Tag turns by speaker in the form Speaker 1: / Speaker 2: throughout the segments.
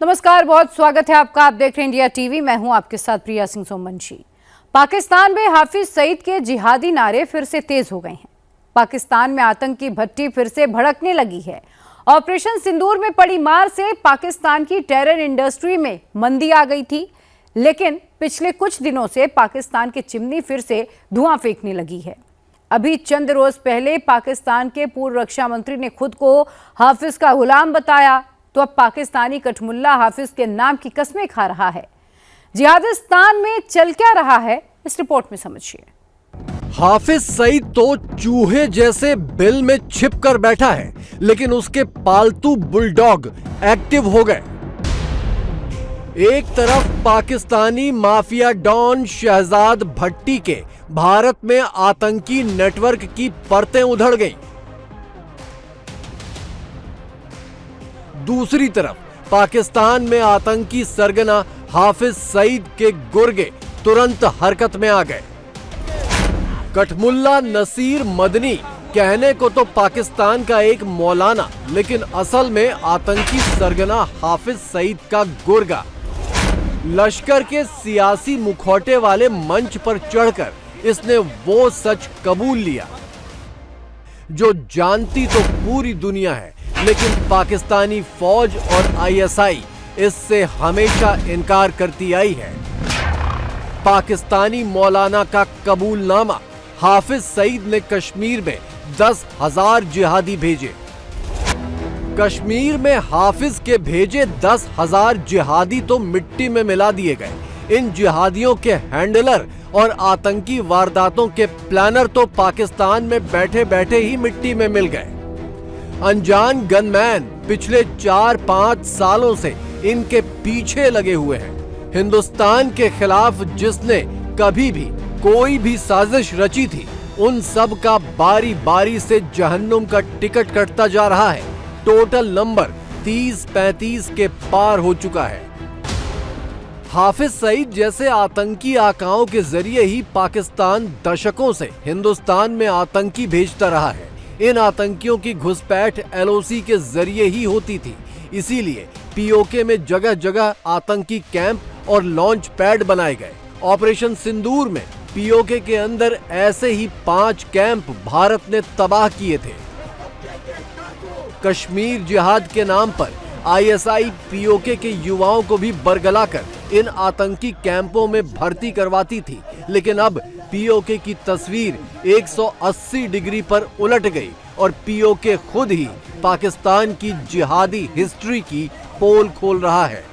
Speaker 1: नमस्कार, बहुत स्वागत है आपका। आप देख रहे हैं इंडिया टीवी। मैं हूं आपके साथ प्रिया सिंह सोमवंशी। पाकिस्तान में हाफिज सईद के जिहादी नारे फिर से तेज हो गए हैं। पाकिस्तान में आतंक की भट्टी फिर से भड़कने लगी है। ऑपरेशन सिंदूर में पड़ी मार से पाकिस्तान की टेरर इंडस्ट्री में मंदी आ गई थी, लेकिन पिछले कुछ दिनों से पाकिस्तान की चिमनी फिर से धुआं फेंकने लगी है। अभी चंद रोज पहले पाकिस्तान के पूर्व रक्षा मंत्री ने खुद को हाफिज का गुलाम बताया, तो अब पाकिस्तानी कठमुल्ला हाफिज के नाम की कस्में खा रहा है। जिहादिस्तान में चल क्या रहा है, इस रिपोर्ट में समझिए।
Speaker 2: हाफिज सईद तो चूहे जैसे बिल में छिप कर बैठा है, लेकिन उसके पालतू बुलडॉग एक्टिव हो गए। एक तरफ पाकिस्तानी माफिया डॉन शहजाद भट्टी के भारत में आतंकी नेटवर्क की परतें उधड़ गईं। दूसरी तरफ पाकिस्तान में आतंकी सरगना हाफिज सईद के गुर्गे तुरंत हरकत में आ गए। कठमुल्ला नसीर मदनी कहने को तो पाकिस्तान का एक मौलाना, लेकिन असल में आतंकी सरगना हाफिज सईद का गुर्गा लश्कर के सियासी मुखौटे वाले मंच पर चढ़कर इसने वो सच कबूल लिया जो जानती तो पूरी दुनिया है, लेकिन पाकिस्तानी फौज और आईएसआई इससे हमेशा इनकार करती आई है। पाकिस्तानी मौलाना का कबूलनामा। हाफिज सईद ने कश्मीर में 10,000 जिहादी भेजे। कश्मीर में हाफिज के भेजे 10,000 जिहादी तो मिट्टी में मिला दिए गए। इन जिहादियों के हैंडलर और आतंकी वारदातों के प्लानर तो पाकिस्तान में बैठे बैठे ही मिट्टी में मिल गए। अनजान गनमैन पिछले 4-5 सालों से इनके पीछे लगे हुए हैं। हिंदुस्तान के खिलाफ जिसने कभी भी कोई भी साजिश रची थी, उन सब का बारी बारी से जहन्नुम का टिकट कटता जा रहा है। टोटल नंबर 30-35 के पार हो चुका है। हाफिज सईद जैसे आतंकी आकाओं के जरिए ही पाकिस्तान दशकों से हिंदुस्तान में आतंकी भेजता रहा है। इन आतंकियों की घुसपैठ एलओसी के जरिए ही होती थी, इसीलिए पीओके में जगह जगह आतंकी कैंप और लॉन्च पैड बनाए गए। ऑपरेशन सिंदूर में पीओके के अंदर ऐसे ही 5 कैंप भारत ने तबाह किए थे। कश्मीर जिहाद के नाम पर आईएसआई पीओके के युवाओं को भी बरगलाकर इन आतंकी कैंपों में भर्ती करवाती थी, लेकिन अब पीओके की तस्वीर 180 डिग्री पर उलट गई और पीओके खुद ही पाकिस्तान की जिहादी हिस्ट्री की पोल खोल रहा है।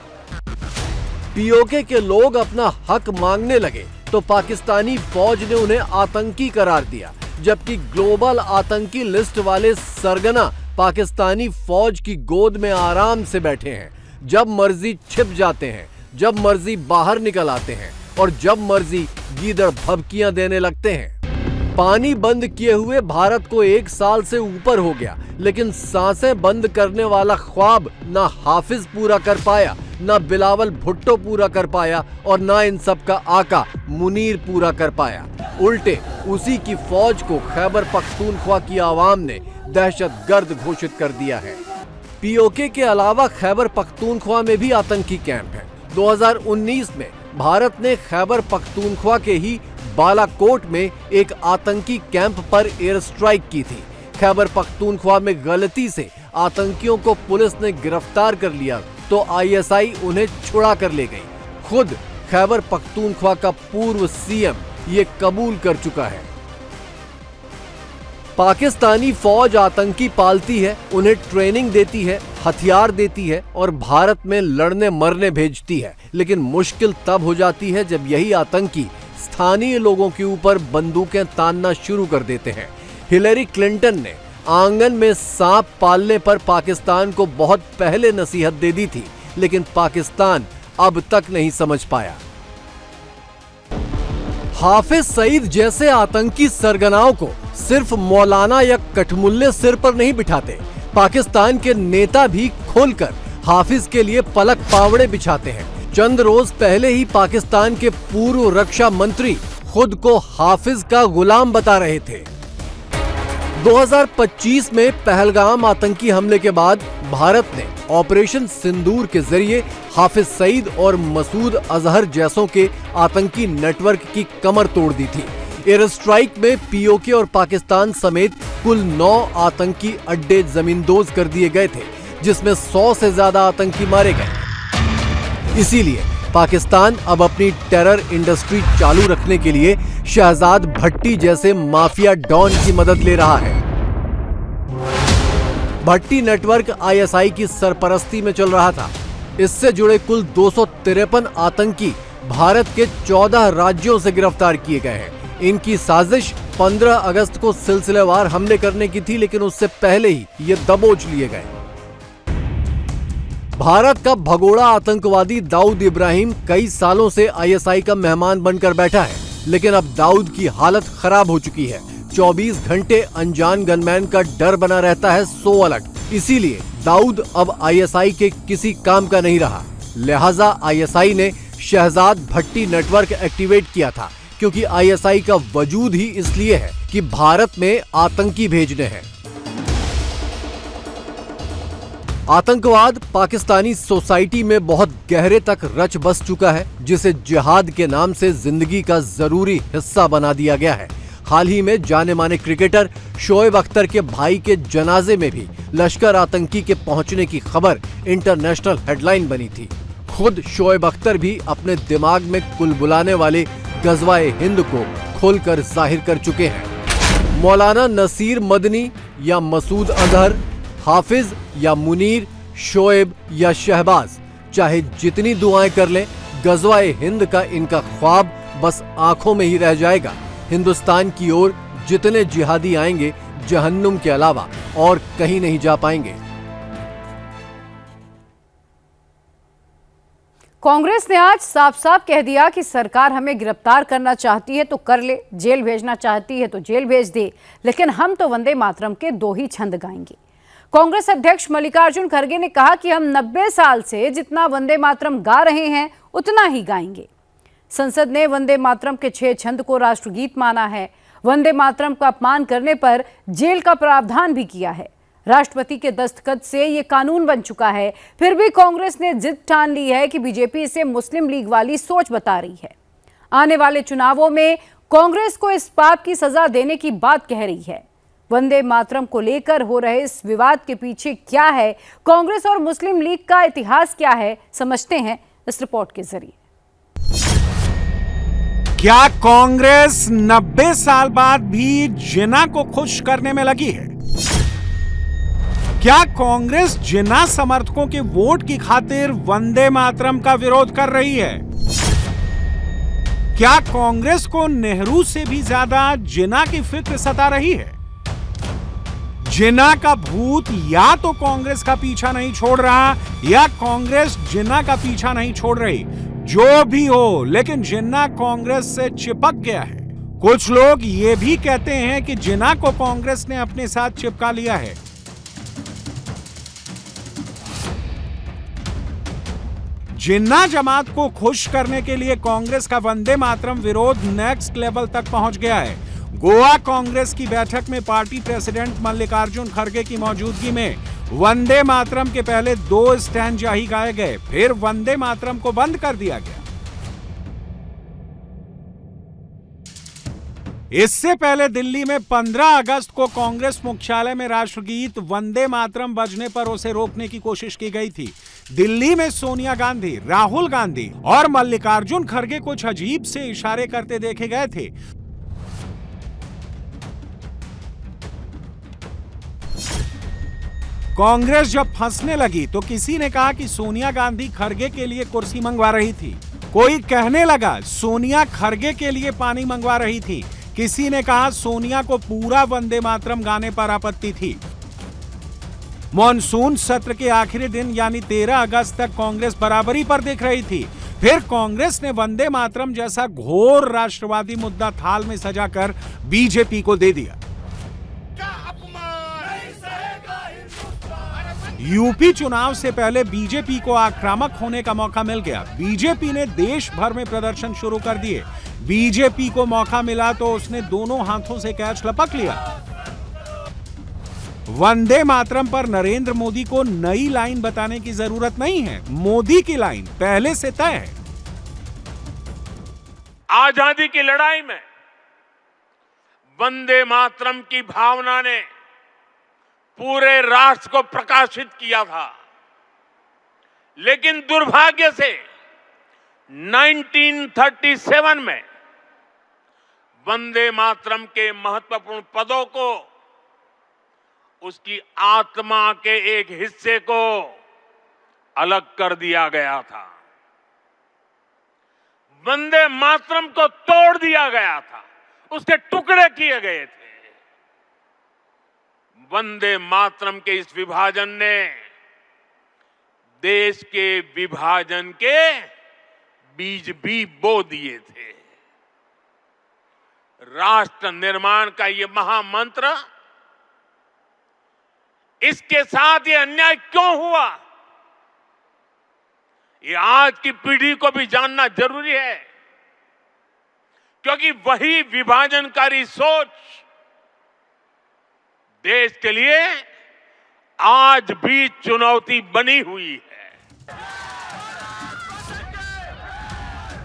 Speaker 2: पीओके के लोग अपना हक मांगने लगे तो पाकिस्तानी फौज ने उन्हें आतंकी करार दिया, जबकि ग्लोबल आतंकी लिस्ट वाले सरगना पाकिस्तानी फौज की गोद में आराम से बैठे हैं। जब मर्जी छिप जाते हैं, जब मर्जी बाहर निकल आते हैं और जब मर्जी गीदड़ भभकियां देने लगते हैं। पानी बंद किए हुए भारत को 1 साल से ऊपर हो गया, लेकिन सांसें बंद करने वाला ख्वाब ना हाफिज पूरा कर पाया, ना बिलावल भुट्टो पूरा कर पाया और ना इन सब का आका मुनीर पूरा कर पाया। उल्टे उसी की फौज को खैबर पख्तूनख्वा की आवाम ने दहशतगर्द घोषित कर दिया है। पीओके के अलावा खैबर पख्तूनख्वा में भी आतंकी कैंप है। 2019 में भारत ने खैबर पख्तूनख्वा के ही बालाकोट में एक आतंकी कैंप पर एयर स्ट्राइक की थी। खैबर पख्तूनख्वा में गलती से आतंकियों को पुलिस ने गिरफ्तार कर लिया तो आईएसआई उन्हें छुड़ा कर ले गई। खुद खैबर पख्तूनख्वा का पूर्व सीएम ये कबूल कर चुका है। पाकिस्तानी फौज आतंकी पालती है, उन्हें ट्रेनिंग देती है, हथियार देती है और भारत में लड़ने मरने भेजती है, लेकिन मुश्किल तब हो जाती है जब यही आतंकी स्थानीय लोगों के ऊपर बंदूकें तानना शुरू कर देते हैं। हिलेरी क्लिंटन ने आंगन में सांप पालने पर पाकिस्तान को बहुत पहले नसीहत दे दी थी, लेकिन पाकिस्तान अब तक नहीं समझ पाया। हाफिज सईद जैसे आतंकी सरगनाओं को सिर्फ मौलाना या कठमुल्ले सिर पर नहीं बिठाते, पाकिस्तान के नेता भी खोलकर हाफिज के लिए पलक पावड़े बिछाते हैं। चंद रोज पहले ही पाकिस्तान के पूर्व रक्षा मंत्री खुद को हाफिज का गुलाम बता रहे थे। 2025 में पहलगाम आतंकी हमले के बाद भारत ने ऑपरेशन सिंदूर के जरिए हाफिज सईद और मसूद अजहर जैसों के आतंकी नेटवर्क की कमर तोड़ दी थी। एयर स्ट्राइक में पीओके और पाकिस्तान समेत कुल 9 आतंकी अड्डे जमींदोज कर दिए गए थे, जिसमें 100 से ज्यादा आतंकी मारे गए। इसीलिए पाकिस्तान अब अपनी टेरर इंडस्ट्री चालू रखने के लिए शहजाद भट्टी जैसे माफिया डॉन की मदद ले रहा है। भट्टी नेटवर्क आईएसआई की सरपरस्ती में चल रहा था। इससे जुड़े कुल 253 आतंकी भारत के 14 राज्यों से गिरफ्तार किए गए हैं। इनकी साजिश 15 अगस्त को सिलसिलेवार हमले करने की थी, लेकिन उससे पहले ही ये दबोच लिए गए। भारत का भगोड़ा आतंकवादी दाऊद इब्राहिम कई सालों से आईएसआई का मेहमान बनकर बैठा है, लेकिन अब दाऊद की हालत खराब हो चुकी है। 24 घंटे अनजान गनमैन का डर बना रहता है, सो अलर्ट। इसीलिए दाऊद अब आईएसआई के किसी काम का नहीं रहा। लिहाजा आईएसआई ने शहजाद भट्टी नेटवर्क एक्टिवेट किया था, क्योंकि आईएसआई का वजूद ही इसलिए है कि भारत में आतंकी भेजने हैं। आतंकवाद पाकिस्तानी सोसाइटी में बहुत गहरे तक रच बस चुका है, जिसे जिहाद के नाम से जिंदगी का जरूरी हिस्सा बना दिया गया है। हाल ही में जाने माने क्रिकेटर शोएब अख्तर के भाई के जनाजे में भी लश्कर आतंकी के पहुंचने की खबर इंटरनेशनल हेडलाइन बनी थी। खुद शोएब अख्तर भी अपने दिमाग में कुलबुलाने वाले गजवाए हिंद को खोलकर जाहिर कर चुके हैं। मौलाना नसीर मदनी या मसूद अजहर, हाफिज या मुनीर, शोएब या शहबाज, चाहे जितनी दुआएं कर लें, गजवाए हिंद का इनका ख्वाब बस आंखों में ही रह जाएगा। हिंदुस्तान की ओर जितने जिहादी आएंगे, जहन्नुम के अलावा और कहीं नहीं जा पाएंगे।
Speaker 1: कांग्रेस ने आज साफ साफ कह दिया कि सरकार हमें गिरफ्तार करना चाहती है तो कर ले, जेल भेजना चाहती है तो जेल भेज दे, लेकिन हम तो वंदे मातरम के 2 ही छंद गाएंगे। कांग्रेस अध्यक्ष मल्लिकार्जुन खड़गे ने कहा कि हम 90 साल से जितना वंदे मातरम गा रहे हैं उतना ही गाएंगे। संसद ने वंदे मातरम के 6 छंद को राष्ट्रगीत माना है। वंदे मातरम का अपमान करने पर जेल का प्रावधान भी किया है। राष्ट्रपति के दस्तखत से ये कानून बन चुका है। फिर भी कांग्रेस ने जिद ठान ली है कि बीजेपी इसे मुस्लिम लीग वाली सोच बता रही है। आने वाले चुनावों में कांग्रेस को इस पाप की सजा देने की बात कह रही है। वंदे मातरम को लेकर हो रहे इस विवाद के पीछे क्या है, कांग्रेस और मुस्लिम लीग का इतिहास क्या है, समझते हैं इस रिपोर्ट के जरिए।
Speaker 3: क्या कांग्रेस 90 साल बाद भी जिन्ना को खुश करने में लगी है? क्या कांग्रेस जिन्ना समर्थकों के वोट की खातिर वंदे मातरम का विरोध कर रही है? क्या कांग्रेस को नेहरू से भी ज्यादा जिन्ना की फिक्र सता रही है? जिन्ना का भूत या तो कांग्रेस का पीछा नहीं छोड़ रहा या कांग्रेस जिन्ना का पीछा नहीं छोड़ रही। जो भी हो, लेकिन जिन्ना कांग्रेस से चिपक गया है। कुछ लोग ये भी कहते हैं कि जिन्ना को कांग्रेस ने अपने साथ चिपका लिया है। जिन्ना जमात को खुश करने के लिए कांग्रेस का वंदे मातरम विरोध नेक्स्ट लेवल तक पहुंच गया है। गोवा कांग्रेस की बैठक में पार्टी प्रेसिडेंट मल्लिकार्जुन खड़गे की मौजूदगी में वंदे मातरम के पहले 2 स्टैंजा ही गाए गए, फिर वंदे मातरम को बंद कर दिया गया। इससे पहले दिल्ली में 15 अगस्त को कांग्रेस मुख्यालय में राष्ट्रगीत वंदे मातरम बजने पर उसे रोकने की कोशिश की गई थी। दिल्ली में सोनिया गांधी, राहुल गांधी और मल्लिकार्जुन खड़गे कुछ अजीब से इशारे करते देखे गए थे। कांग्रेस जब फंसने लगी तो किसी ने कहा कि सोनिया गांधी खड़गे के लिए कुर्सी मंगवा रही थी। कोई कहने लगा सोनिया खड़गे के लिए पानी मंगवा रही थी। किसी ने कहा सोनिया को पूरा वंदे मातरम गाने पर आपत्ति थी। मॉनसून सत्र के आखिरी दिन यानी 13 अगस्त तक कांग्रेस बराबरी पर दिख रही थी। फिर कांग्रेस ने वंदे मातरम जैसा घोर राष्ट्रवादी मुद्दा थाल में सजाकर बीजेपी को दे दिया। यूपी चुनाव से पहले बीजेपी को आक्रामक होने का मौका मिल गया। बीजेपी ने देश भर में प्रदर्शन शुरू कर दिए। बीजेपी को मौका मिला तो उसने दोनों हाथों से कैच लपक लिया। वंदे मातरम पर नरेंद्र मोदी को नई लाइन बताने की जरूरत नहीं है। मोदी की लाइन पहले से तय है।
Speaker 4: आजादी की लड़ाई में वंदे मातरम की भावना ने पूरे राष्ट्र को प्रकाशित किया था, लेकिन दुर्भाग्य से 1937 में वंदे मातरम के महत्वपूर्ण पदों को उसकी आत्मा के एक हिस्से को अलग कर दिया गया था। वंदे मातरम को तोड़ दिया गया था, उसके टुकड़े किए गए थे। वंदे मातरम के इस विभाजन ने देश के विभाजन के बीज भी बो दिए थे। राष्ट्र निर्माण का ये महामंत्र, इसके साथ ये अन्याय क्यों हुआ, ये आज की पीढ़ी को भी जानना जरूरी है, क्योंकि वही विभाजनकारी सोच देश के लिए आज भी चुनौती बनी हुई है।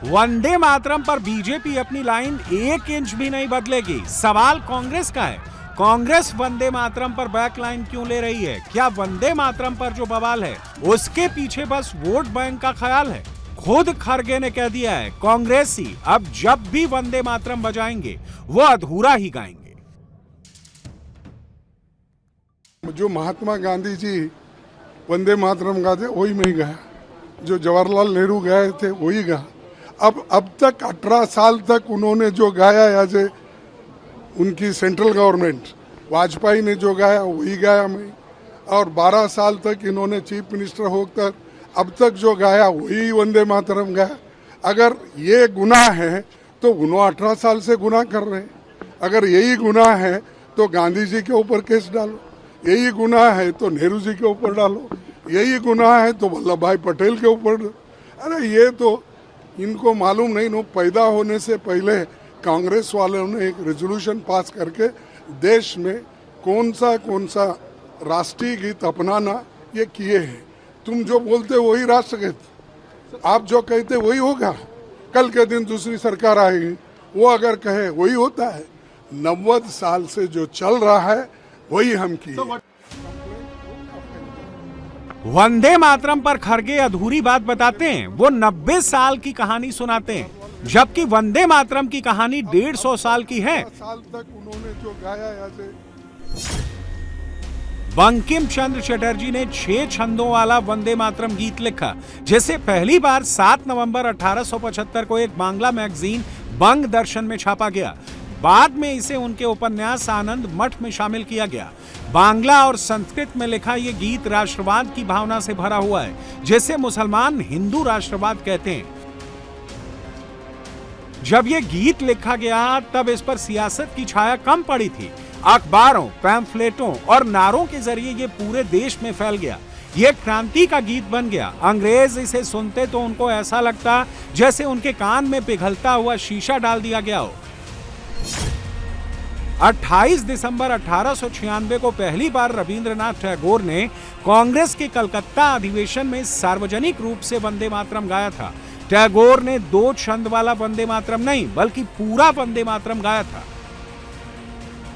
Speaker 3: वंदे मातरम पर बीजेपी अपनी लाइन 1 इंच भी नहीं बदलेगी। सवाल कांग्रेस का है। कांग्रेस वंदे मातरम पर बैकलाइन क्यों ले रही है? क्या वंदे मातरम पर जो बवाल है उसके पीछे बस वोट बैंक का ख्याल है? खुद खरगे ने कह दिया है, कांग्रेसी अब जब भी वंदे मातरम बजाएंगे वो अधूरा ही गाएंगे।
Speaker 5: जो महात्मा गांधी जी वंदे मातरम गाते वही मैं गाया, जो जवाहरलाल नेहरू गाए थे वही गा। अब तक 18 साल तक उन्होंने जो गाया, ऐसे उनकी सेंट्रल गवर्नमेंट वाजपेयी ने जो गाया वही गाया मैं, और 12 साल तक इन्होंने चीफ मिनिस्टर होकर अब तक जो गाया वही वंदे मातरम गाया। अगर ये गुनाह है तो उन्होंने 18 साल से गुनाह कर रहे हैं। अगर यही गुनाह है तो गांधी जी के ऊपर केस डालो, यही गुनाह है तो नेहरू जी के ऊपर डालो, यही गुनाह है तो वल्लभ भाई पटेल के ऊपर। अरे ये तो इनको मालूम नहीं, नो पैदा होने से पहले कांग्रेस वालों ने एक रेजोल्यूशन पास करके देश में कौन सा राष्ट्रीय गीत अपनाना ये किए हैं। तुम जो बोलते वही राष्ट्रगीत, आप जो कहते वही होगा। कल के दिन दूसरी सरकार आएगी, वो अगर कहे वही होता है। 90 साल से जो चल रहा है वही हम किए।
Speaker 3: वंदे मातरम पर खरगे अधूरी बात बताते हैं, वो 90 साल की कहानी सुनाते हैं, जबकि वंदे मातरम की कहानी 150 साल की है।
Speaker 5: साल तक उन्होंने जो गाया ऐसे।
Speaker 3: बंकिम चंद्र चटर्जी ने 6 छंदों वाला वंदे मातरम गीत लिखा, जिसे पहली बार 7 नवंबर 1875 को एक बांग्ला मैगजीन बंग दर्शन में छापा गया। बाद में इसे उनके उपन्यास आनंद मठ में शामिल किया गया। बांग्ला और संस्कृत में लिखा यह गीत राष्ट्रवाद की भावना से भरा हुआ है, जिसे मुसलमान हिंदू राष्ट्रवाद कहते हैं। जब यह गीत लिखा गया तब इस पर सियासत की छाया कम पड़ी थी। अखबारों, पैम्फलेटों और नारों के जरिए यह पूरे देश में फैल गया। यह क्रांति का गीत बन गया। अंग्रेज इसे सुनते तो उनको ऐसा लगता जैसे उनके कान में पिघलता हुआ शीशा डाल दिया गया हो। 28 दिसंबर 1896 को पहली बार रविंद्रनाथ टैगोर ने कांग्रेस के कलकत्ता अधिवेशन में सार्वजनिक रूप से वंदे मातरम गाया था। टैगोर ने 2 छंद वाला वंदे मातरम नहीं बल्कि पूरा वंदे मातरम गाया था।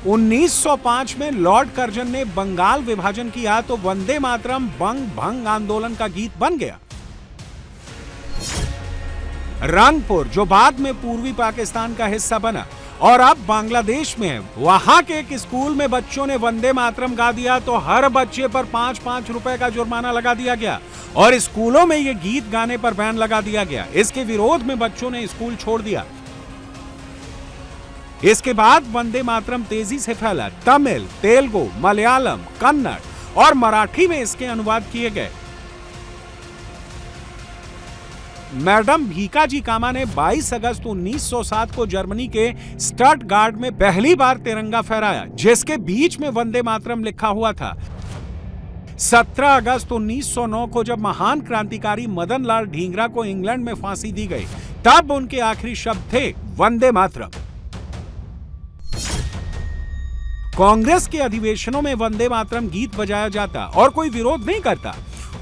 Speaker 3: 1905 में लॉर्ड कर्जन ने बंगाल विभाजन किया तो वंदे मातरम बंग भंग आंदोलन का गीत बन गया। रंगपुर, जो बाद में पूर्वी पाकिस्तान का हिस्सा बना और अब बांग्लादेश में है, वहां के एक स्कूल में बच्चों ने वंदे मातरम गा दिया तो हर बच्चे पर 5-5 रुपए का जुर्माना लगा दिया गया और स्कूलों में यह गीत गाने पर बैन लगा दिया गया। इसके विरोध में बच्चों ने स्कूल छोड़ दिया। इसके बाद वंदे मातरम तेजी से फैला। तमिल, तेलुगु, मलयालम, कन्नड़ और मराठी में इसके अनुवाद किए गए। मैडम भीकाजी कामा ने 22 अगस्त 1907 को जर्मनी के स्टटगार्ट में पहली बार तिरंगा फहराया, जिसके बीच में वंदे मातरम लिखा हुआ था। 17 अगस्त 1909 को जब महान क्रांतिकारी मदन लाल ढींगरा को इंग्लैंड में फांसी दी गई, तब उनके आखिरी शब्द थे वंदे मातरम। कांग्रेस के अधिवेशनों में वंदे मातरम गीत बजाया जाता और कोई विरोध नहीं करता।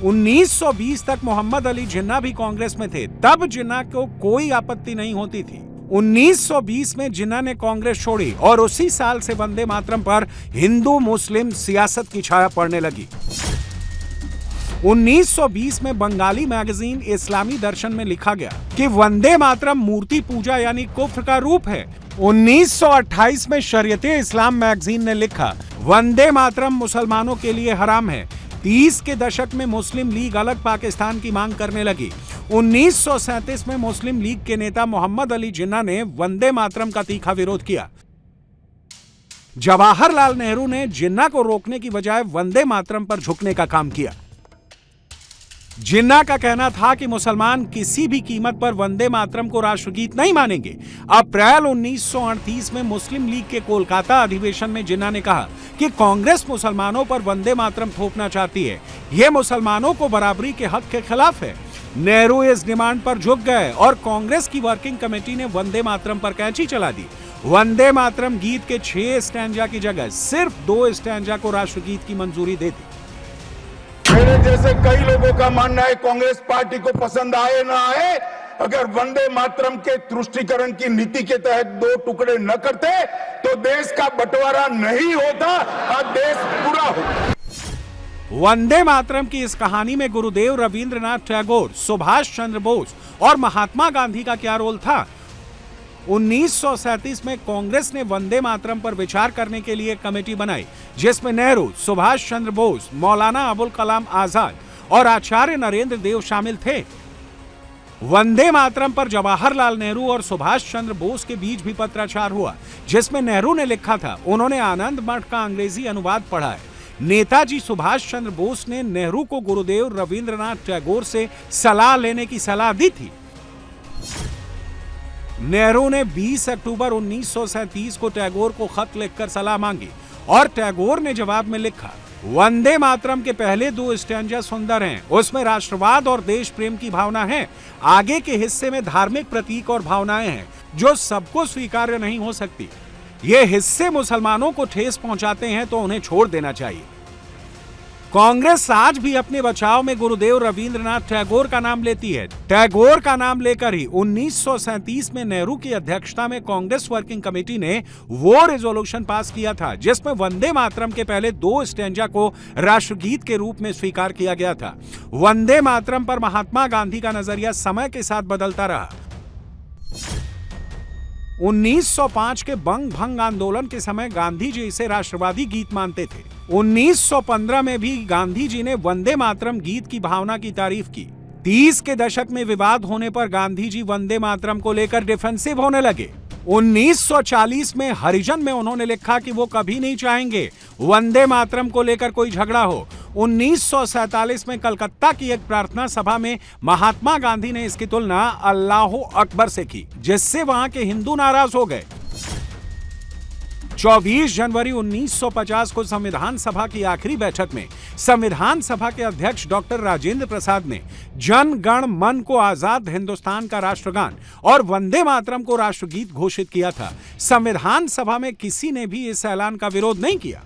Speaker 3: 1920 तक मोहम्मद अली जिन्ना भी कांग्रेस में थे, तब जिन्ना को कोई आपत्ति नहीं होती थी। 1920 में जिन्ना ने कांग्रेस छोड़ी और उसी साल से वंदे मातरम पर हिंदू मुस्लिम सियासत की छाया पड़ने लगी। 1920 में बंगाली मैगजीन इस्लामी दर्शन में लिखा गया कि वंदे मातरम मूर्ति पूजा यानी कुफ्र का रूप है। 1928 में शरीयते इस्लाम मैगजीन ने लिखा वंदे मातरम मुसलमानों के लिए हराम है। 30 के दशक में मुस्लिम लीग अलग पाकिस्तान की मांग करने लगी। 1937 में मुस्लिम लीग के नेता मोहम्मद अली जिन्ना ने वंदे मातरम का तीखा विरोध किया। जवाहरलाल नेहरू ने जिन्ना को रोकने की बजाय वंदे मातरम पर झुकने का काम किया। जिन्ना का कहना था कि मुसलमान किसी भी कीमत पर वंदे मातरम को राष्ट्रगीत नहीं मानेंगे। अप्रैल 1938 में मुस्लिम लीग के कोलकाता अधिवेशन में जिन्ना ने कहा कि कांग्रेस मुसलमानों पर वंदे मातरम थोपना चाहती है, यह मुसलमानों को बराबरी के हक के खिलाफ है। नेहरू इस डिमांड पर झुक गए और कांग्रेस की वर्किंग कमेटी ने वंदे मातरम पर कैंची चला दी। वंदे मातरम गीत के 6 स्टैंजा की जगह सिर्फ 2 स्टैंजा को राष्ट्रगीत की मंजूरी दे दी।
Speaker 6: मेरे जैसे कई लोगों का मानना है कांग्रेस पार्टी को पसंद आए ना आए, अगर वंदे मातरम के तुष्टीकरण की नीति के तहत 2 टुकड़े न करते तो देश का बंटवारा नहीं होता और देश पूरा होता।
Speaker 3: वंदे मातरम की इस कहानी में गुरुदेव रविंद्रनाथ टैगोर, सुभाष चंद्र बोस और महात्मा गांधी का क्या रोल था? 1937 में कांग्रेस ने वंदे मातरम पर विचार करने के लिए कमेटी बनाई, जिसमें नेहरू, सुभाष चंद्र बोस, मौलाना अबुल कलाम आजाद और आचार्य नरेंद्र देव शामिल थे। वंदे मातरम पर जवाहरलाल नेहरू और सुभाष चंद्र बोस के बीच भी पत्राचार हुआ, जिसमें नेहरू ने लिखा था, उन्होंने आनंद मठ का अंग्रेजी अनुवाद पढ़ा है। नेताजी सुभाष चंद्र बोस ने नेहरू को गुरुदेव रविंद्रनाथ टैगोर से सलाह लेने की सलाह दी थी। नेहरू ने 20 अक्टूबर 1937 को टैगोर को खत लिखकर सलाह मांगी और टैगोर ने जवाब में लिखा, वंदे मातरम के पहले 2 स्टैंजा सुंदर हैं, उसमें राष्ट्रवाद और देश प्रेम की भावना है। आगे के हिस्से में धार्मिक प्रतीक और भावनाएं हैं जो सबको स्वीकार्य नहीं हो सकती। ये हिस्से मुसलमानों को ठेस पहुंचाते हैं तो उन्हें छोड़ देना चाहिए। कांग्रेस आज भी अपने बचाव में गुरुदेव रविंद्रनाथ टैगोर का नाम लेती है। टैगोर का नाम लेकर ही 1937 में नेहरू की अध्यक्षता में कांग्रेस वर्किंग कमेटी ने वो रेजोल्यूशन पास किया था, जिसमें वंदे मातरम के पहले 2 स्टैंजा को राष्ट्रगीत के रूप में स्वीकार किया गया था। वंदे मातरम पर महात्मा गांधी का नजरिया समय के साथ बदलता रहा। 1905 के बंग भंग आंदोलन के समय गांधी जी इसे राष्ट्रवादी गीत मानते थे। 1915 में भी गांधी जी ने वंदे मातरम गीत की भावना की तारीफ की। 30 के दशक में विवाद होने पर गांधी जी वंदे मातरम को लेकर डिफेंसिव होने लगे। 1940 में हरिजन में उन्होंने लिखा कि वो कभी नहीं चाहेंगे वंदे मातरम को लेकर कोई झगड़ा हो। 1947 में कलकत्ता की एक प्रार्थना सभा में महात्मा गांधी ने इसकी तुलना अल्लाह अकबर से की, जिससे वहां के हिंदू नाराज हो गए। 24 जनवरी 1950 को संविधान सभा की आखिरी बैठक में संविधान सभा के अध्यक्ष डॉक्टर राजेंद्र प्रसाद ने जन गण मन को आजाद हिंदुस्तान का राष्ट्रगान और वंदे मातरम को राष्ट्रगीत घोषित किया था। संविधान सभा में किसी ने भी इस ऐलान का विरोध नहीं किया।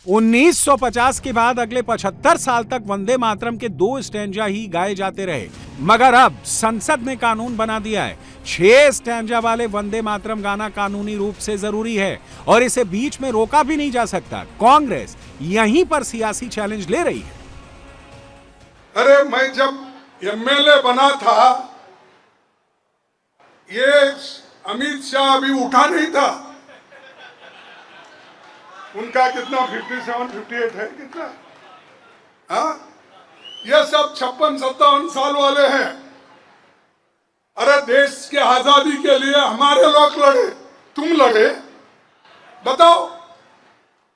Speaker 3: 1950 के बाद अगले 75 साल तक वंदे मातरम के 2 स्टैंजा ही गाए जाते रहे, मगर अब संसद ने कानून बना दिया है 6 स्टैंजा वाले वंदे मातरम गाना कानूनी रूप से जरूरी है और इसे बीच में रोका भी नहीं जा सकता। कांग्रेस यहीं पर सियासी चैलेंज ले रही है।
Speaker 5: अरे मैं जब एमएलए बना था, ये अमित शाह अभी उठा नहीं था। उनका कितना 57, 58 है कितना? हाँ, ये सब 56-57 साल वाले हैं। अरे देश के आजादी के लिए हमारे लोग लड़े, तुम लड़े। बताओ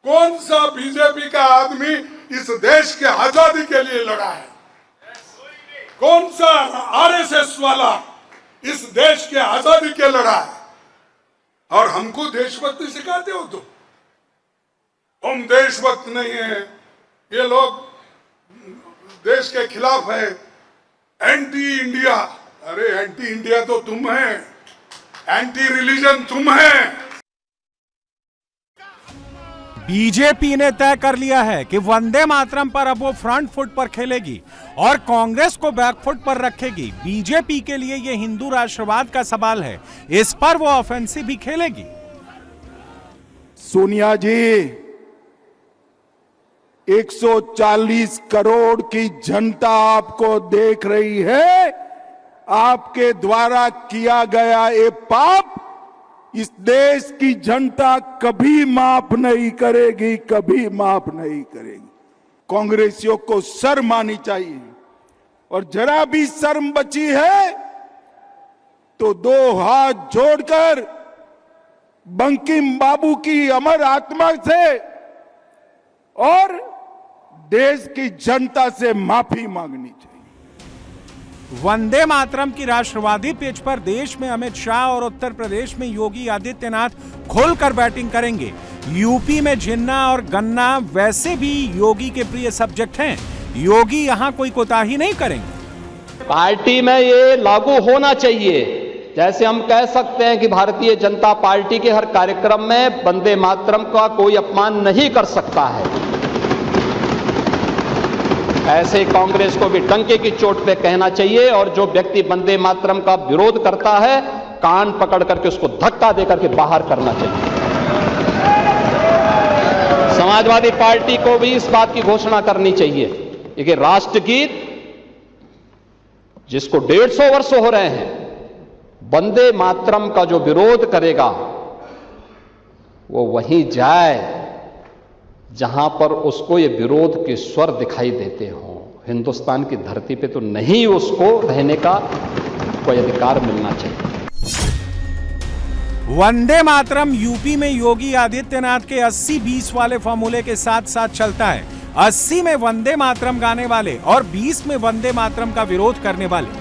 Speaker 5: कौन सा बीजेपी का आदमी इस देश के आजादी के लिए लड़ा है? कौन सा आरएसएस वाला इस देश के आजादी के लड़ा है? और हमको देशभक्ति सिखाते हो तुम? हम देशभक्त नहीं है, ये लोग देश के खिलाफ है, एंटी इंडिया। अरे एंटी इंडिया तो तुम है, एंटी रिलीजन तुम है।
Speaker 3: बीजेपी ने तय कर लिया है कि वंदे मातरम पर अब वो फ्रंट फुट पर खेलेगी और कांग्रेस को बैक फुट पर रखेगी। बीजेपी के लिए ये हिंदू राष्ट्रवाद का सवाल है, इस पर वो ऑफेंसिव भी खेलेगी।
Speaker 6: सोनिया जी, 140 करोड़ की जनता आपको देख रही है। आपके द्वारा किया गया ये पाप इस देश की जनता कभी माफ नहीं करेगी, कभी माफ नहीं करेगी। कांग्रेसियों को शर्म आनी चाहिए, और जरा भी शर्म बची है तो दो हाथ जोड़कर बंकिम बाबू की अमर आत्मा से और देश की जनता से माफी मांगनी चाहिए।
Speaker 3: वंदे मातरम की राष्ट्रवादी पिच पर देश में अमित शाह और उत्तर प्रदेश में योगी आदित्यनाथ खुलकर बैटिंग करेंगे। यूपी में जिन्ना और गन्ना वैसे भी योगी के प्रिय सब्जेक्ट हैं। योगी यहां कोई कोताही नहीं करेंगे।
Speaker 7: पार्टी में ये लागू होना चाहिए। जैसे हम कह सकते हैं कि भारतीय जनता पार्टी के हर कार्यक्रम में वंदे मातरम का कोई अपमान नहीं कर सकता है, ऐसे कांग्रेस को भी डंके की चोट पे कहना चाहिए, और जो व्यक्ति वंदे मातरम का विरोध करता है कान पकड़ करके उसको धक्का देकर के बाहर करना चाहिए। समाजवादी पार्टी को भी इस बात की घोषणा करनी चाहिए कि राष्ट्रगीत जिसको 150 वर्ष हो रहे हैं, वंदे मातरम का जो विरोध करेगा वो वहीं जाए जहां पर उसको ये विरोध के स्वर दिखाई देते हों। हिंदुस्तान की धरती पे तो नहीं उसको रहने का कोई अधिकार मिलना चाहिए।
Speaker 3: वंदे मातरम यूपी में योगी आदित्यनाथ के 80-20 वाले फॉर्मूले के साथ साथ चलता है। 80 में वंदे मातरम गाने वाले और 20 में वंदे मातरम का विरोध करने वाले।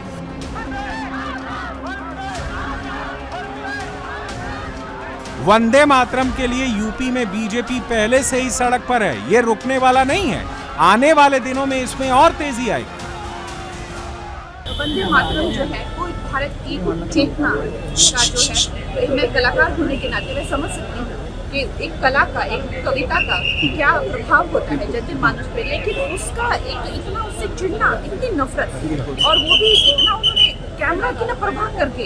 Speaker 3: वंदे मातरम के लिए यूपी में बीजेपी पहले से ही सड़क पर है, ये रुकने वाला नहीं है। आने वाले दिनों में इसमें और तेजी आएगी।
Speaker 8: वंदे मातरम जो है वो भारत की चेतना का जो है, मैं कलाकार होने के नाते मैं समझ सकती हूँ कि एक कला का, एक कविता का क्या प्रभाव होता है जनमानस पे, लेकिन उसका एक इतना उससे चिढ़ना, इतनी नफरत, और वो भी इतना उन्होंने कैमरा की ना प्रभाव करके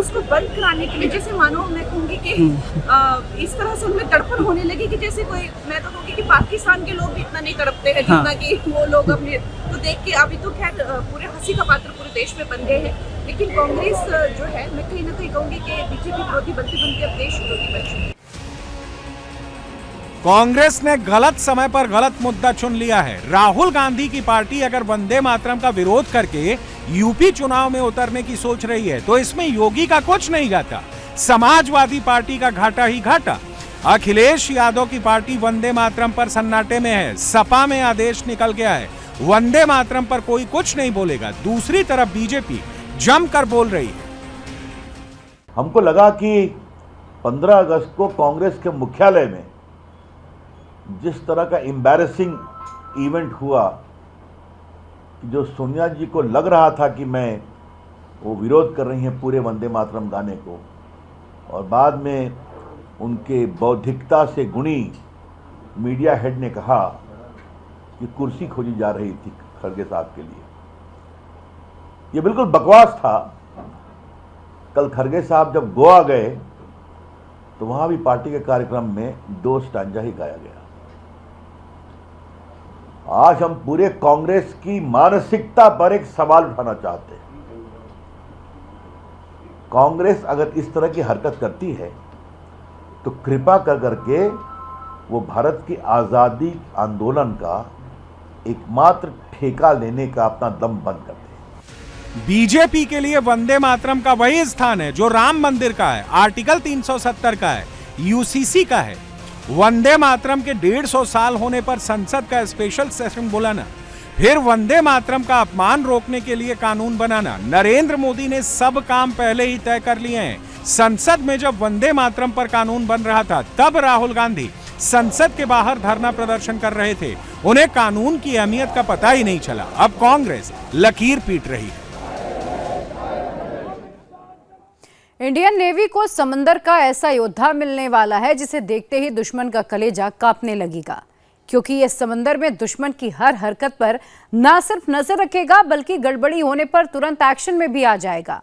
Speaker 8: उसको बंद कराने के लिए, जैसे मानो मैं कहूँगी कि इस तरह से उनमें तड़पन होने लगी कि जैसे कोई, मैं तो कहूँगी कि पाकिस्तान के लोग भी इतना नहीं तड़पते हैं जितना कि वो लोग अपने, तो देख के अभी तो खैर पूरे हंसी का पात्र पूरे देश में बन गए हैं, लेकिन कांग्रेस जो है मैं कहीं ना कहीं कहूँगी कि बीजेपी विरोधी बनते बनते अब देश विरोधी बन चुकी है।
Speaker 3: कांग्रेस ने गलत समय पर गलत मुद्दा चुन लिया है। राहुल गांधी की पार्टी अगर वंदे मातरम का विरोध करके यूपी चुनाव में उतरने की सोच रही है तो इसमें योगी का कुछ नहीं जाता, समाजवादी पार्टी का घाटा ही घाटा। अखिलेश यादव की पार्टी वंदे मातरम पर सन्नाटे में है। सपा में आदेश निकल गया है, वंदे मातरम पर कोई कुछ नहीं बोलेगा। दूसरी तरफ बीजेपी जमकर बोल रही है।
Speaker 9: हमको लगा कि 15 अगस्त को कांग्रेस के मुख्यालय में जिस तरह का एम्बैरेसिंग इवेंट हुआ, जो सोनिया जी को लग रहा था कि वो विरोध कर रही हैं पूरे वंदे मातरम गाने को, और बाद में उनके बौद्धिकता से गुणी मीडिया हेड ने कहा कि कुर्सी खोजी जा रही थी खड़गे साहब के लिए। ये बिल्कुल बकवास था। कल खड़गे साहब जब गोवा गए तो वहां भी पार्टी के कार्यक्रम में 2 स्टांजा ही गाया गया। आज हम पूरे कांग्रेस की मानसिकता पर एक सवाल उठाना चाहते हैं। कांग्रेस अगर इस तरह की हरकत करती है तो कृपा कर करके वो भारत की आजादी आंदोलन का एकमात्र ठेका लेने का अपना दम बंद करते हैं।
Speaker 3: बीजेपी के लिए वंदे मातरम का वही स्थान है जो राम मंदिर का है, आर्टिकल 370 का है, यूसीसी का है। वंदे मातरम के 150 साल होने पर संसद का स्पेशल सेशन बुलाना, फिर वंदे मातरम का अपमान रोकने के लिए कानून बनाना। नरेंद्र मोदी ने सब काम पहले ही तय कर लिए हैं। संसद में जब वंदे मातरम पर कानून बन रहा था तब राहुल गांधी संसद के बाहर धरना प्रदर्शन कर रहे थे। उन्हें कानून की अहमियत का पता ही नहीं चला। अब कांग्रेस लकीर पीट रही है।
Speaker 1: इंडियन नेवी को समंदर का ऐसा योद्धा मिलने वाला है जिसे देखते ही दुश्मन का कलेजा कांपने लगेगा, क्योंकि यह समंदर में दुश्मन की हर हरकत पर ना सिर्फ नजर रखेगा बल्कि गड़बड़ी होने पर तुरंत एक्शन में भी आ जाएगा।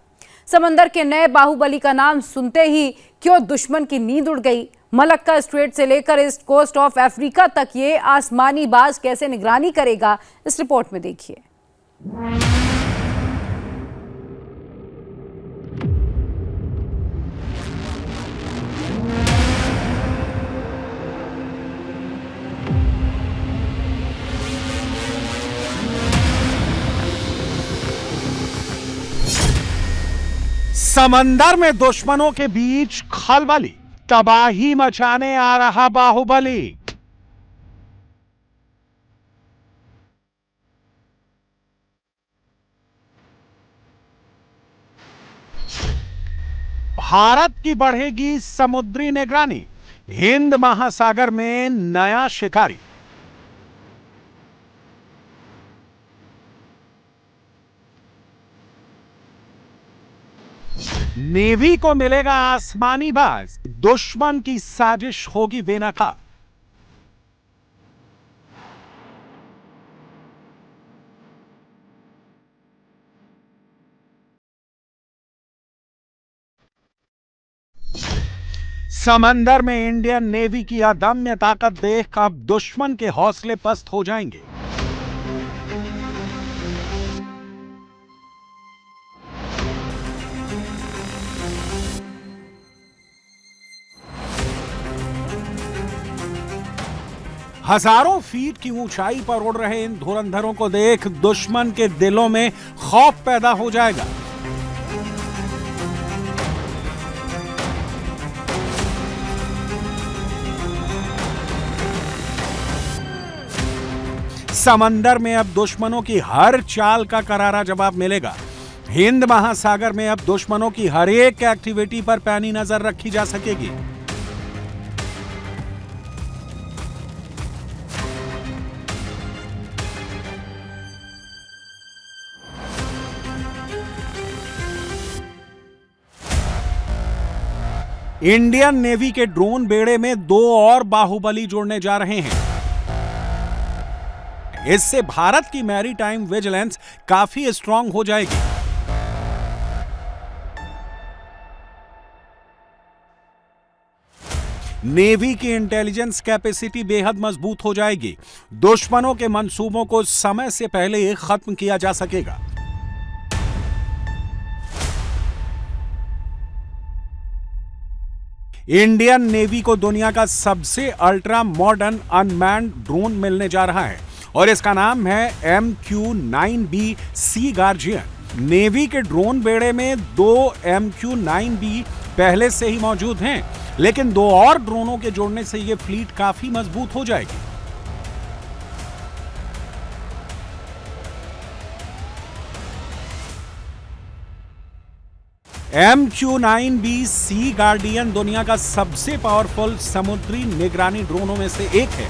Speaker 1: समंदर के नए बाहुबली का नाम सुनते ही क्यों दुश्मन की नींद उड़ गई। मलक्का स्ट्रेट से लेकर ईस्ट कोस्ट ऑफ अफ्रीका तक ये आसमानी बाज कैसे निगरानी करेगा, इस रिपोर्ट में देखिए।
Speaker 3: समंदर में दुश्मनों के बीच खलबली, तबाही मचाने आ रहा बाहुबली। भारत की बढ़ेगी समुद्री निगरानी, हिंद महासागर में नया शिकारी। नेवी को मिलेगा आसमानी बाज, दुश्मन की साजिश होगी बेनकाब। समंदर में इंडियन नेवी की अदम्य ताकत देख अब दुश्मन के हौसले पस्त हो जाएंगे। हजारों फीट की ऊंचाई पर उड़ रहे इन धुरंधरों को देख दुश्मन के दिलों में खौफ पैदा हो जाएगा। समंदर में अब दुश्मनों की हर चाल का करारा जवाब मिलेगा। हिंद महासागर में अब दुश्मनों की हर एक एक्टिविटी पर पैनी नजर रखी जा सकेगी। इंडियन नेवी के ड्रोन बेड़े में 2 और बाहुबली जोड़ने जा रहे हैं। इससे भारत की मैरीटाइम विजिलेंस काफी स्ट्रांग हो जाएगी। नेवी की इंटेलिजेंस कैपेसिटी बेहद मजबूत हो जाएगी। दुश्मनों के मंसूबों को समय से पहले खत्म किया जा सकेगा। इंडियन नेवी को दुनिया का सबसे अल्ट्रा मॉडर्न अनमैन्ड ड्रोन मिलने जा रहा है और इसका नाम है MQ-9B सी गार्जियन। नेवी के ड्रोन बेड़े में 2 MQ-9B पहले से ही मौजूद हैं, लेकिन 2 और ड्रोनों के जोड़ने से यह फ्लीट काफी मजबूत हो जाएगी। MQ-9B सी गार्डियन दुनिया का सबसे पावरफुल समुद्री निगरानी ड्रोनों में से एक है।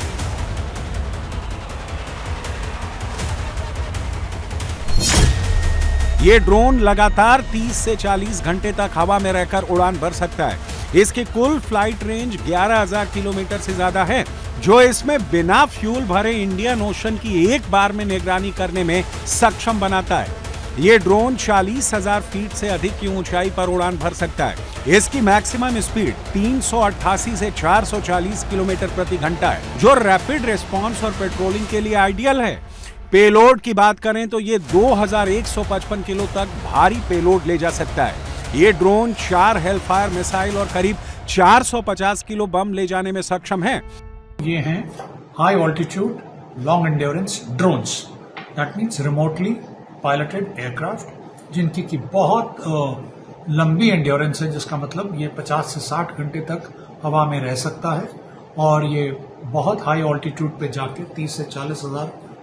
Speaker 3: यह ड्रोन लगातार 30 से 40 घंटे तक हवा में रहकर उड़ान भर सकता है। इसकी कुल फ्लाइट रेंज 11,000 किलोमीटर से ज्यादा है, जो इसमें बिना फ्यूल भरे इंडियन ओशन की एक बार में निगरानी करने में सक्षम बनाता है। यह ड्रोन 40,000 फीट से अधिक की ऊंचाई पर उड़ान भर सकता है। इसकी मैक्सिमम स्पीड 388 से 440 किलोमीटर प्रति घंटा है, जो रैपिड रिस्पांस और पेट्रोलिंग के लिए आइडियल है। पेलोड की बात करें तो ये 2155 किलो तक भारी पेलोड ले जा सकता है। ये ड्रोन 4 हेलफायर मिसाइल और करीब 450 किलो बम ले जाने में सक्षम है।
Speaker 10: ये हैं high altitude long endurance drones, that means remotely piloted aircraft, जिनकी की बहुत लंबी एंड्योरेंस है, जिसका मतलब ये 50 से 60 घंटे तक हवा में रह सकता है और ये बहुत हाई ऑल्टीट्यूड पे जाके 30 से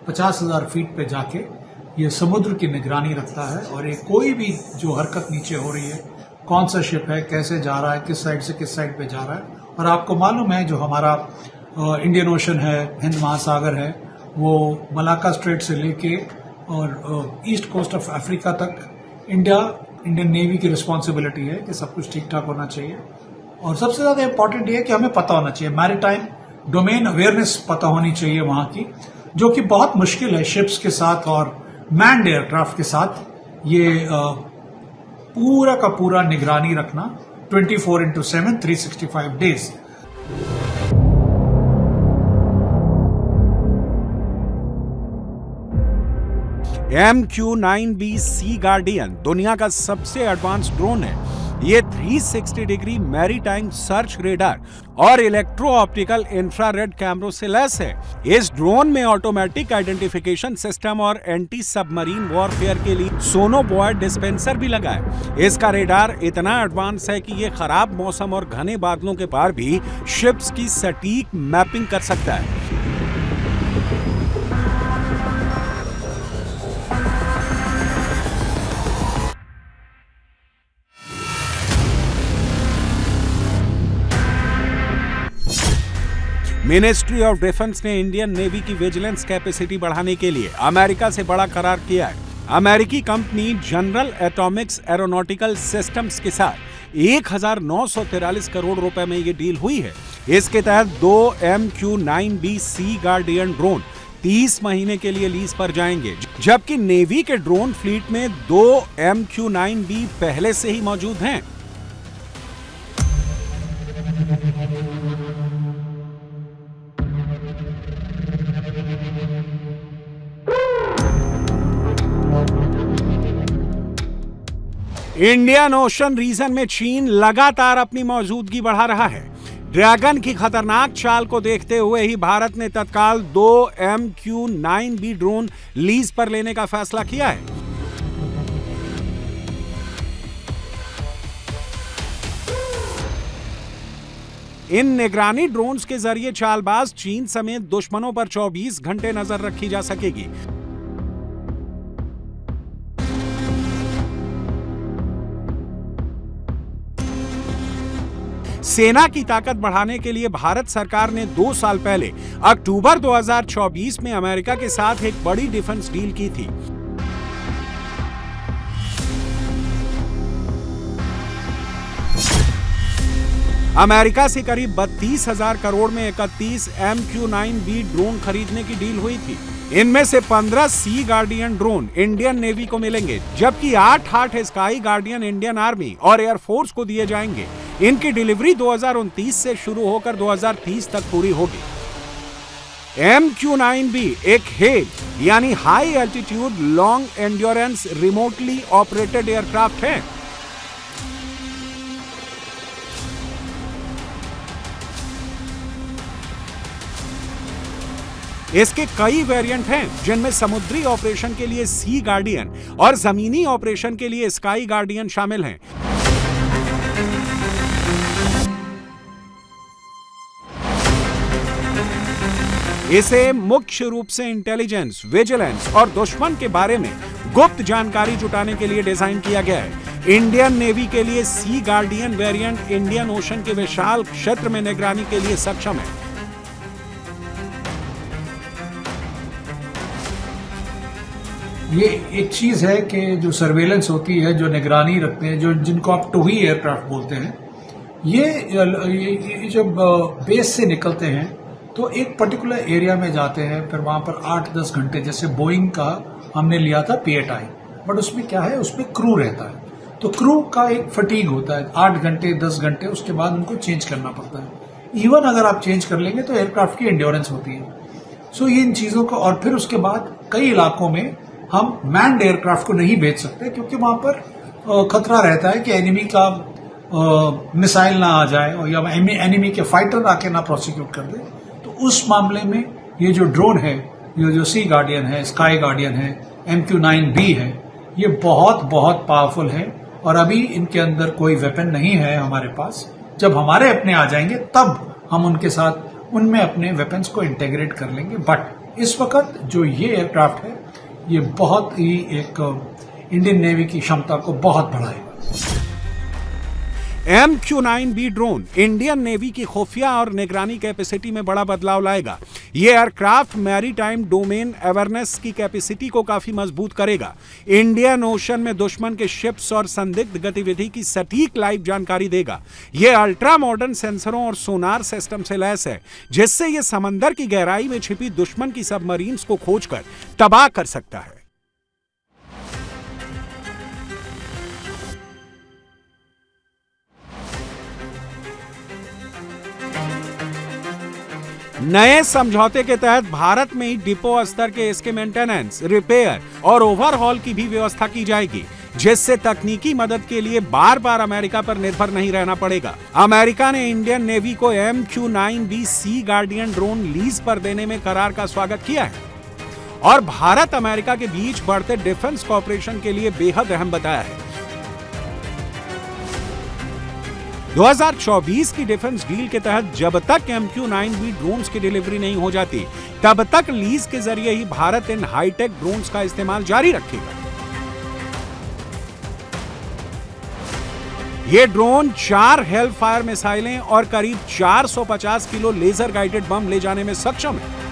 Speaker 10: 50,000 फीट पे जाके ये समुद्र की निगरानी रखता है। और ये कोई भी जो हरकत नीचे हो रही है, कौन सा शिप है, कैसे जा रहा है, किस साइड से किस साइड पे जा रहा है। और आपको मालूम है जो हमारा इंडियन ओशन है, हिंद महासागर है, वो मलाक्का स्ट्रेट से लेके और ईस्ट कोस्ट ऑफ अफ्रीका तक इंडिया इंडियन नेवी की रिस्पॉन्सिबिलिटी है कि सब कुछ ठीक ठाक होना चाहिए। और सबसे ज्यादा इंपॉर्टेंट ये है कि हमें पता होना चाहिए, मैरीटाइम डोमेन अवेयरनेस पता होनी चाहिए वहां की, जो कि बहुत मुश्किल है शिप्स के साथ और मैन्ड एयरक्राफ्ट के साथ। ये पूरा का पूरा निगरानी रखना 24/7 365 डेज।
Speaker 3: MQ-9B सी गार्डियन दुनिया का सबसे एडवांस ड्रोन है। ये 360 डिग्री मैरीटाइम सर्च रेडार और इलेक्ट्रो ऑप्टिकल इंफ्रारेड कैमरों से लैस है। इस ड्रोन में ऑटोमेटिक आइडेंटिफिकेशन सिस्टम और एंटी सबमरीन वॉरफेयर के लिए सोनोबॉयड डिस्पेंसर भी लगा है। इसका रेडार इतना एडवांस है कि ये खराब मौसम और घने बादलों के पार भी शिप्स की सटीक मैपिंग कर सकता है। मिनिस्ट्री ऑफ डिफेंस ने इंडियन नेवी की विजिलेंस कैपेसिटी बढ़ाने के लिए अमेरिका से बड़ा करार किया है। अमेरिकी company general Atomics aeronautical systems के साथ 1943 करोड़ रुपए में ये डील हुई है। इसके तहत 2 MQ-9B सी गार्डियन ड्रोन 30 महीने के लिए लीज पर जाएंगे, जबकि नेवी के ड्रोन फ्लीट में 2 MQ-9B पहले से ही मौजूद हैं। इंडियन ओशन रीजन में चीन लगातार अपनी मौजूदगी बढ़ा रहा है। ड्रैगन की खतरनाक चाल को देखते हुए ही भारत ने तत्काल 2 MQ-9B ड्रोन लीज पर लेने का फैसला किया है। इन निगरानी ड्रोन्स के जरिए चालबाज चीन समेत दुश्मनों पर 24 घंटे नजर रखी जा सकेगी। सेना की ताकत बढ़ाने के लिए भारत सरकार ने 2 साल पहले अक्टूबर 2024 में अमेरिका के साथ एक बड़ी डिफेंस डील की थी। अमेरिका से करीब 32,000 करोड़ में 31 MQ-9B ड्रोन खरीदने की डील हुई थी। इनमें से 15 सी गार्डियन ड्रोन इंडियन नेवी को मिलेंगे, जबकि 8 स्काई गार्डियन इंडियन आर्मी और एयरफोर्स को दिए जाएंगे। इनकी डिलीवरी 2029 से शुरू होकर 2030 तक पूरी होगी। MQ-9B एक हेल यानी high altitude long endurance remotely operated aircraft है। इसके कई वेरिएंट हैं, जिनमें समुद्री ऑपरेशन के लिए सी गार्डियन और जमीनी ऑपरेशन के लिए स्काई गार्डियन शामिल हैं। इसे मुख्य रूप से इंटेलिजेंस, विजिलेंस और दुश्मन के बारे में गुप्त जानकारी जुटाने के लिए डिजाइन किया गया है। इंडियन नेवी के लिए सी गार्डियन वेरिएंट इंडियन ओशन के विशाल क्षेत्र में निगरानी के लिए सक्षम है।
Speaker 10: ये एक चीज है कि जो सर्वेलेंस होती है, जो निगरानी रखते हैं, जो जिनको आप टोही एयरक्राफ्ट बोलते हैं, ये जब बेस से निकलते हैं तो एक पर्टिकुलर एरिया में जाते हैं, फिर वहां पर 8-10 घंटे, जैसे बोइंग का हमने लिया था PATI, बट उसमें क्या है, उसमें क्रू रहता है, तो क्रू का एक फटीग होता है 8 घंटे 10 घंटे, उसके बाद उनको चेंज करना पड़ता है। इवन अगर आप चेंज कर लेंगे तो एयरक्राफ्ट की एंड्योरेंस होती है। सो ये इन चीजों को, और फिर उसके बाद कई इलाकों में हम मैन्ड एयरक्राफ्ट को नहीं भेज सकते, क्योंकि वहां पर खतरा रहता है कि एनिमी का मिसाइल ना आ जाए और या एनिमी के फाइटर आके ना प्रोसिक्यूट कर दे। तो उस मामले में ये जो ड्रोन है, ये जो सी गार्डियन है, स्काई गार्डियन है, MQ-9B है, ये बहुत बहुत पावरफुल है। और अभी इनके अंदर कोई वेपन नहीं है हमारे पास। जब हमारे अपने आ जाएंगे तब हम उनके साथ उनमें अपने वेपन्स को इंटीग्रेट कर लेंगे। बट इस वक्त जो ये एयरक्राफ्ट है, ये बहुत ही एक इंडियन नेवी की क्षमता को बहुत बढ़ाएगा।
Speaker 3: MQ-9B ड्रोन इंडियन नेवी की खुफिया और निगरानी कैपेसिटी में बड़ा बदलाव लाएगा। ये एयरक्राफ्ट मैरीटाइम डोमेन अवेयरनेस की कैपेसिटी को काफी मजबूत करेगा। इंडियन ओशन में दुश्मन के शिप्स और संदिग्ध गतिविधि की सटीक लाइव जानकारी देगा। ये अल्ट्रा मॉडर्न सेंसरों और सोनार सिस्टम से लैस है, जिससे ये समंदर की गहराई में छिपी दुश्मन की सबमरीन्स को खोजकर तबाह कर सकता है। नए समझौते के तहत भारत में ही डिपो स्तर के इसके मेंटेनेंस, रिपेयर और ओवरहॉल की भी व्यवस्था की जाएगी, जिससे तकनीकी मदद के लिए बार बार अमेरिका पर निर्भर नहीं रहना पड़ेगा। अमेरिका ने इंडियन नेवी को MQ-9B सी गार्डियन ड्रोन लीज पर देने में करार का स्वागत किया है और भारत अमेरिका के बीच बढ़ते डिफेंस कॉपरेशन के लिए बेहद अहम बताया है। 2024 की डिफेंस डील के तहत जब तक MQ-9B ड्रोन्स की डिलीवरी नहीं हो जाती, तब तक लीज के जरिए ही भारत इन हाईटेक ड्रोन्स का इस्तेमाल जारी रखेगा। ये ड्रोन 4 हेलफायर मिसाइलें और करीब 450 किलो लेजर गाइडेड बम ले जाने में सक्षम है।